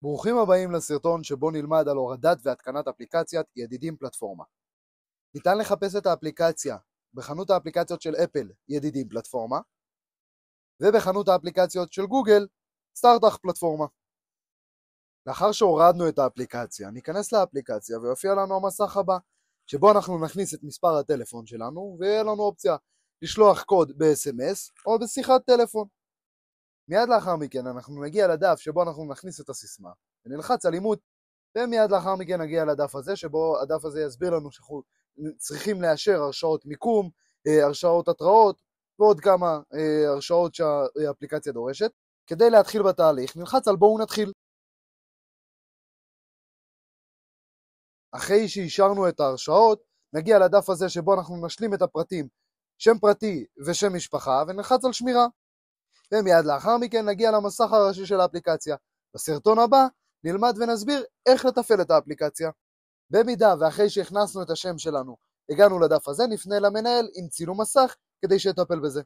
ברוכים הבאים לסרטון שבו נלמד על הורדת והתקנת אפליקציית ידידים פלטפורמה. ניתן לחפש את האפליקציה בחנות האפליקציות של אפל ידידים פלטפורמה, ובחנות האפליקציות של גוגל סטארט-אפ פלטפורמה. לאחר שהורדנו את האפליקציה, ניכנס לאפליקציה ויופיע לנו המסך הבא, שבו אנחנו נכניס את מספר הטלפון שלנו, ויהיה לנו אופציה לשלוח קוד ב-SMS או בשיחת טלפון. מיד לאחר מכן אנחנו נגיע לדף שבו אנחנו נכניס את הסיסמה, ונלחץ על אימות, ומיד לאחר מכן נגיע לדף הזה, שבו הדף הזה יסביר לנו שאנחנו צריכים לאשר הרשאות מיקום, הרשאות התראות, ועוד כמה הרשאות שהאפליקציה דורשת. כדי להתחיל בתהליך, נלחץ על בואו נתחיל. אחרי שאישרנו את ההרשאות, נגיע לדף הזה שבו אנחנו נשלים את הפרטים, שם פרטי ושם משפחה, ונלחץ על שמירה. ומיד לאחר מכן נגיע למסך הראשי של האפליקציה. בסרטון הבא נלמד ונסביר איך לתפעל את האפליקציה. במידה ואחרי שהכנסנו את השם שלנו הגענו לדף הזה, נפנה למנהל עם צילום מסך כדי שיטפל בזה.